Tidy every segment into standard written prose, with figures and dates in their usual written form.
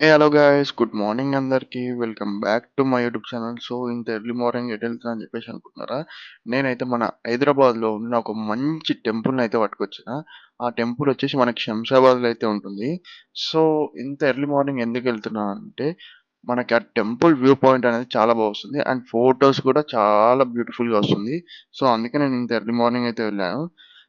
Hello guys, good morning అందరికి. Welcome back to my YouTube channel. So ఇంత early morning ఎటు వెళ్తున్నా అని చెప్పేసి అనుకుంటున్నారా? నేనైతే మన హైదరాబాద్లో ఉన్న ఒక మంచి టెంపుల్ని అయితే పట్టుకొచ్చిన. ఆ టెంపుల్ వచ్చేసి మనకి శంషాబాద్లో అయితే ఉంటుంది. సో ఇంత ఎర్లీ మార్నింగ్ ఎందుకు వెళ్తున్నా అంటే మనకి ఆ టెంపుల్ వ్యూ పాయింట్ అనేది చాలా బాగా వస్తుంది అండ్ ఫొటోస్ కూడా చాలా బ్యూటిఫుల్గా వస్తుంది. సో అందుకే నేను ఇంత ఎర్లీ మార్నింగ్ అయితే వెళ్ళాను.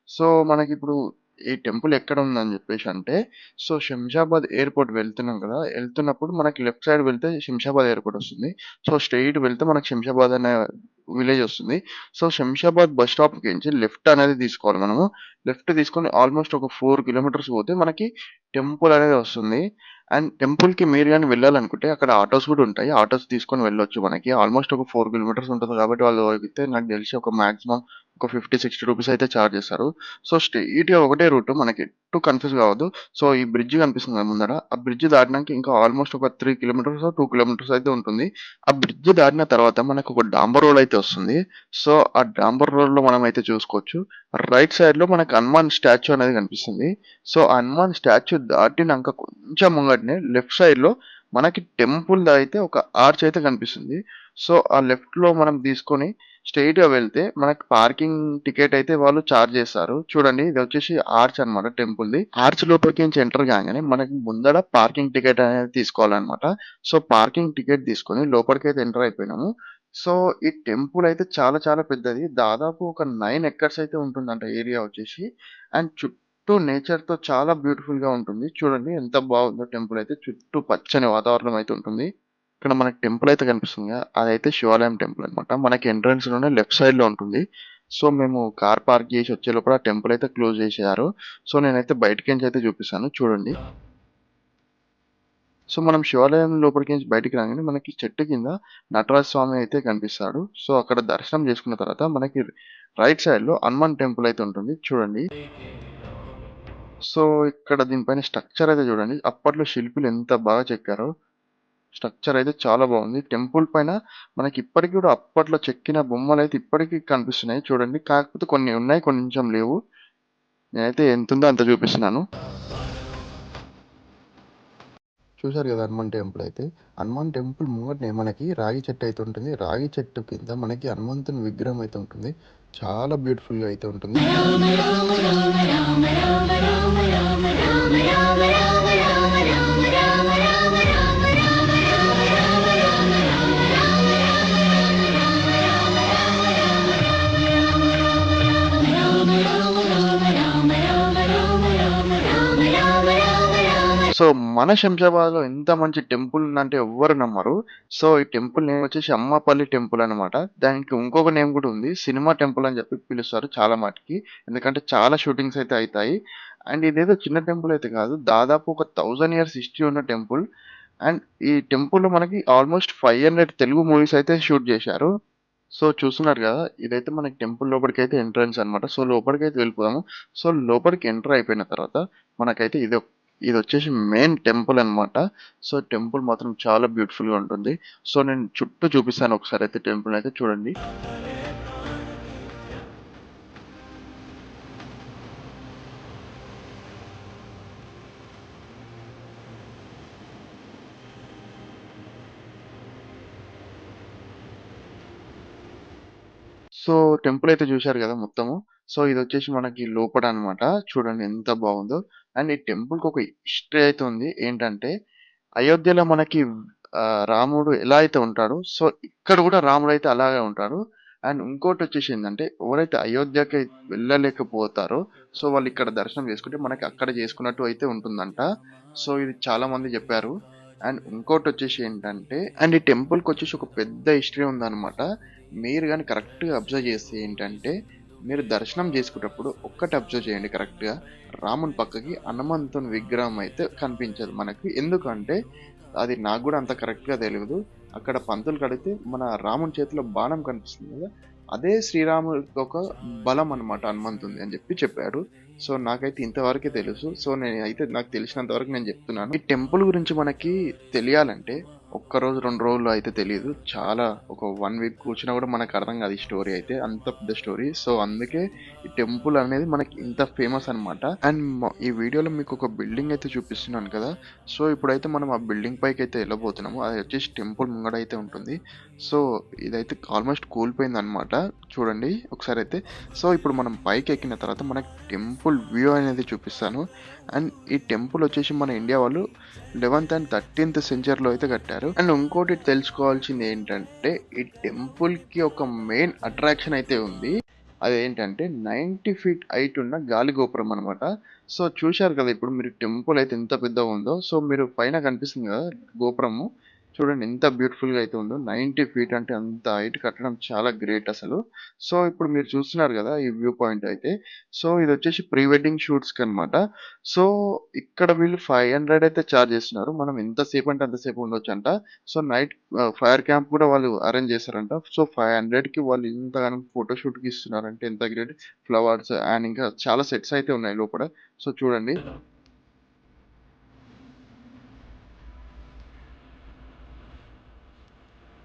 సో మనకిప్పుడు ఈ టెంపుల్ ఎక్కడ ఉందని చెప్పేసి అంటే, సో శంషాబాద్ ఎయిర్‌పోర్ట్ వెళ్తున్నాం కదా! వెళ్తున్నప్పుడు మనకి లెఫ్ట్ సైడ్ వెళ్తే శంషాబాద్ ఎయిర్‌పోర్ట్ వస్తుంది. సో స్ట్రెయిట్ వెళ్తే మనకు శంషాబాద్ అనే విలేజ్ వస్తుంది. సో శంషాబాద్ బస్ స్టాప్‌కించి లెఫ్ట్ అనేది తీసుకోవాలి మనము. లెఫ్ట్ తీసుకొని ఆల్‌మోస్ట్ ఒక 4 కిలోమీటర్స్ పోతే మనకి టెంపుల్ అనేది వస్తుంది. అండ్ టెంపుల్‌కి మీరు గాని వెళ్ళాలనుకుంటే అక్కడ ఆటోస్ కూడా ఉంటాయి. ఆటోస్ తీసుకొని వెళ్ళొచ్చు మనకి. ఆల్‌మోస్ట్ ఒక 4 కిలోమీటర్స్ ఉంటుంది కాబట్టి వాళ్ళు అయితే నాకు తెలిసి ఒక మాక్సిమం ఒక 50, 60 రూపీస్ అయితే చార్జ్ చేస్తారు. సో స్ట్రెయిట్‌గా ఒకటే రూట్ మనకి ఎటు కన్‌ఫ్యూజ్ కావద్దు. సో ఈ బ్రిడ్జ్ కనిపిస్తుంది కదా ముందర. ఆ బ్రిడ్జ్ దాటినంక ఇంకా ఆల్‌మోస్ట్ ఒక 3 కిలోమీటర్సో, 2 కిలోమీటర్స్ అయితే ఉంటుంది. ఆ బ్రిడ్జ్ దాటిన తర్వాత మనకు ఒక డాంబర్ రోడ్ అయితే వస్తుంది. సో ఆ డాంబర్ రోడ్‌లో మనమైతే చూసుకోవచ్చు. రైట్ సైడ్‌లో మనకు హనుమాన్ స్టాచ్యూ అనేది కనిపిస్తుంది. సో ఆ హనుమాన్ స్టాచ్యూ దాటినంక కొంచెం ముంగటనే లెఫ్ట్ సైడ్‌లో మనకి టెంపుల్‌ది అయితే ఒక ఆర్చ్ అయితే కనిపిస్తుంది. సో ఆ లెఫ్ట్‌లో మనం తీసుకొని స్ట్రెయిట్‌గా వెళ్తే మనకి పార్కింగ్ టికెట్ అయితే వాళ్ళు చార్జ్ చేస్తారు. చూడండి ఇదొచ్చేసి ఆర్చ్ అన్నమాట టెంపుల్‌ది. ఆర్చ్ లోపలికి నుంచి ఎంటర్ కాగానే మనకి ముందర పార్కింగ్ టికెట్ అనేది తీసుకోవాలన్నమాట. సో పార్కింగ్ టికెట్ తీసుకొని లోపలికైతే ఎంటర్ అయిపోయినాము. సో ఈ టెంపుల్ అయితే చాలా చాలా పెద్దది. దాదాపు ఒక 9 ఎకర్స్ అయితే ఉంటుందంట ఏరియా వచ్చేసి. అండ్ చుట్టూ నేచర్‌తో చాలా బ్యూటిఫుల్‌గా ఉంటుంది. చూడండి ఎంత బాగుందో టెంపుల్ అయితే. చుట్టూ పచ్చని వాతావరణం అయితే ఉంటుంది. ఇక్కడ మనకి టెంపుల్ అయితే కనిపిస్తుంది కదా! అదైతే శివాలయం టెంపుల్ అన్నమాట. మనకి ఎంట్రన్స్‌లోనే లెఫ్ట్ సైడ్‌లో ఉంటుంది. సో మేము కార్ పార్క్ చేసి వచ్చే లోపల ఆ టెంపుల్ అయితే క్లోజ్ చేసేశారు. సో నేనైతే బయటికించి అయితే చూపిస్తాను చూడండి. సో మనం శివాలయం లోపలికి నుంచి బయటికి రాగానే మనకి చెట్టు కింద నటరాజ స్వామి అయితే కనిపిస్తాడు. సో అక్కడ దర్శనం చేసుకున్న తర్వాత మనకి రైట్ సైడ్‌లో హనుమాన్ టెంపుల్ అయితే ఉంటుంది. చూడండి. సో ఇక్కడ దీనిపైన స్ట్రక్చర్ అయితే చూడండి. అప్పట్లో శిల్పులు ఎంత బాగా చెక్కారో. స్ట్రక్చర్ అయితే చాలా బాగుంది. టెంపుల్ పైన మనకి ఇప్పటికి కూడా అప్పట్లో చెక్కిన బొమ్మలైతే ఇప్పటికి కనిపిస్తున్నాయి చూడండి. కాకపోతే కొన్ని ఉన్నాయి, కొంచెం లేవు. నేనైతే ఎంతుందో అంత చూపిస్తున్నాను. చూసారు కదా హనుమాన్ టెంపుల్ అయితే. హనుమాన్ టెంపుల్ ముంగటనే మనకి రాగి చెట్టు అయితే ఉంటుంది. రాగి చెట్టు కింద మనకి హనుమంతుని విగ్రహం అయితే ఉంటుంది. చాలా బ్యూటిఫుల్‌గా అయితే ఉంటుంది. సో, మన శంషాబాద్‌లో ఇంత మంచి టెంపుల్ ఉందంటే ఎవ్వరు నమ్మరు. సో, ఈ టెంపుల్ నేమ్ వచ్చేసి అమ్మపల్లి టెంపుల్ అనమాట. దానికి ఇంకొక నేమ్ కూడా ఉంది. సినిమా టెంపుల్ అని చెప్పి పిలుస్తారు చాలా మటికి. ఎందుకంటే చాలా షూటింగ్స్ అయితే అయితాయి. అండ్ ఇదేదో చిన్న టెంపుల్ అయితే కాదు. దాదాపు ఒక 1000 ఇయర్స్ హిస్టరీ ఉన్న టెంపుల్. అండ్ ఈ టెంపుల్‌లో మనకి ఆల్‌మోస్ట్ 500 తెలుగు మూవీస్ అయితే షూట్ చేశారు. సో, చూస్తున్నారు గదా! ఇదైతే మనకి టెంపుల్ లోపటికైతే ఎంట్రన్స్ అన్నమాట. సో, లోపలికైతే వెళ్ళిపోదాము. సో, లోపలికి ఎంటర్ అయిపోయిన తర్వాత మనకైతే ఇదొచ్చేసి మెయిన్ టెంపుల్ అన్నమాట. సో, టెంపుల్ మాత్రం చాలా బ్యూటిఫుల్‌గా ఉంటుంది. సో, నేను చుట్టూ చూపిస్తాను ఒకసారైతే టెంపుల్‌నైతే చూడండి. సో, టెంపుల్ అయితే చూశారు గదా మొత్తము. సో, ఇదొచ్చేసి మనకి లోపట అన్నమాట. చూడండి ఎంత బాగుందో. అండ్ ఈ టెంపుల్‌కొక హిస్టరీ అయితే ఉంది. ఏంటంటే అయోధ్యలో మనకి రాముడు ఎలా అయితే ఉంటాడో, సో ఇక్కడ గూడా రాముడైతే అలాగే ఉంటాడు. అండ్ ఇంకోటొచ్చేసి ఏందంటే, ఎవరైతే అయోధ్యకి వెళ్ళలేకపోతారో, సో వాళ్ళిక్కడ దర్శనం చేసుకుంటే, మనకి అక్కడ చేసుకున్నట్టు అయితే ఉంటుందంట. సో ఇది చాలా మంది జెప్పారు. అండ్ ఇంకోటొచ్చేసి ఏంటంటే, అండ్ ఈ టెంపుల్‌కొచ్చేసి ఒక పెద్ద హిస్టరీ ఉందనమాట. మీరు గాని కరెక్ట్‌గా అబ్జర్వ్ చేస్తే ఏంటంటే, మీరు దర్శనం చేసుకునేటప్పుడు ఒక్కటి అబ్జర్వ్ చేయండి కరెక్ట్‌గా. రాముని పక్కకి హనుమంతుని విగ్రహం అయితే కనిపించదు మనకి. ఎందుకంటే అది నాకు గూడా అంత కరెక్ట్‌గా తెలీదు. అక్కడ పంతులు కడిగితే మన రాముని చేతిలో బాణం కనిపిస్తుంది గదా! అదే శ్రీరాముడికి ఒక బలం అన్నమాట హనుమంతునిది అని చెప్పాడు. సో, నాకైతే ఇంతవరకే తెలుసు. సో, నేనైతే నాకు తెలిసినంత వరకు నేను జెప్తున్నాను. ఈ టెంపుల్ గురించి మనకి తెలియాలంటే ఒక్కరోజు 2 రోజులు అయితే తెలీదు. చాలా ఒక 1 వీక్ కూర్చున్నా కూడా మనకు అర్థం కాదు ఈ స్టోరీ అయితే. అంత పెద్ద స్టోరీ. సో, అందుకే ఈ టెంపుల్ అనేది మనకి ఇంత ఫేమస్ అన్నమాట. అండ్ ఈ వీడియోలో మీకు ఒక బిల్డింగ్ అయితే చూపిస్తున్నాను కదా! సో, ఇప్పుడైతే మనం ఆ బిల్డింగ్ పైకైతే వెళ్ళబోతున్నాము. అది వచ్చేసి టెంపుల్ ముంగడ అయితే ఉంటుంది. సో, ఇదైతే ఆల్మోస్ట్ కూలిపోయిందన్నమాట. చూడండి ఒకసారైతే. సో, ఇప్పుడు మనం పైకెక్కిన తర్వాత మనకి టెంపుల్ వ్యూ అనేది చూపిస్తాను. అండ్ ఈ టెంపుల్ వచ్చేసి మన ఇండియా వాళ్ళు 11th అండ్ 13th సెంచరీలో అయితే కట్టారు. అండ్ ఇంకోటి తెలుసుకోవాల్సింది ఏంటంటే ఈ టెంపుల్ కి ఒక మెయిన్ అట్రాక్షన్ అయితే ఉంది. అదేంటంటే 90 ఫీట్ హైట్ ఉన్న గాలి గోపురం అనమాట. సో చూశారు కదా ఇప్పుడు మీరు టెంపుల్ అయితే ఎంత పెద్దగా ఉందో. సో మీరు పైన కనిపిస్తుంది కదా గోపురము. చూడండి ఎంత బ్యూటిఫుల్‌గా అయితే ఉందో. 90 ఫీట్ అంటే అంత హైట్ కట్టడం చాలా గ్రేట్ అసలు. సో ఇప్పుడు మీరు చూస్తున్నారు కదా ఈ వ్యూ పాయింట్ అయితే. సో ఇదొచ్చేసి ప్రీ వెడ్డింగ్ షూట్స్‌కనమాట. సో ఇక్కడ వీళ్ళు 500 అయితే చార్జ్ చేస్తున్నారు. మనం ఎంతసేపు అంటే అంతసేపు ఉండొచ్చంట. సో నైట్ ఫైర్ క్యాంప్ కూడా వాళ్ళు అరేంజ్ చేశారంట. సో 500కి వాళ్ళు ఇంతగనం ఫోటో షూట్‌కి ఇస్తున్నారంటే ఎంత గ్రేట్. ఫ్లవర్స్ అండ్ ఇంకా చాలా సెట్స్ అయితే ఉన్నాయి లోపల. సో చూడండి.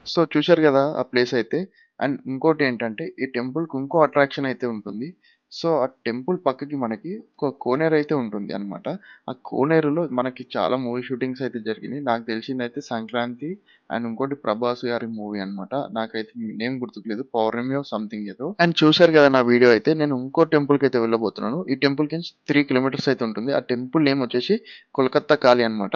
సో చూశారు గదా! ఆ ప్లేస్ అయితే. అండ్ ఇంకోటేంటంటే ఈ టెంపుల్‌కి ఇంకో అట్రాక్షన్ అయితే ఉంటుంది. సో, ఆ టెంపుల్ పక్కకి మనకి ఒక కోనేరు అయితే ఉంటుంది అన్నమాట. ఆ కోనేరులో మనకి చాలా మూవీ షూటింగ్స్ అయితే జరిగినాయి. నాకు తెలిసిందయితే 'సంక్రాంతి' అండ్ ఇంకోటి 'ప్రభాస్' గారి మూవీ అన్నమాట. నాకైతే నేమ్ గుర్తుకులేదు. 'పౌర్ణమియో' సంథింగ్ ఏదో. అండ్ చూశారు గదా! నా వీడియో అయితే. నేను ఇంకో టెంపుల్‌కైతే వెళ్ళబోతున్నాను. ఈ టెంపుల్‌కి నుంచి 3 కిలోమీటర్స్ అయితే ఉంటుంది. ఆ టెంపుల్ నేమ్ వచ్చేసి 'కోల్‌కత్తా కాళీ' అన్నమాట.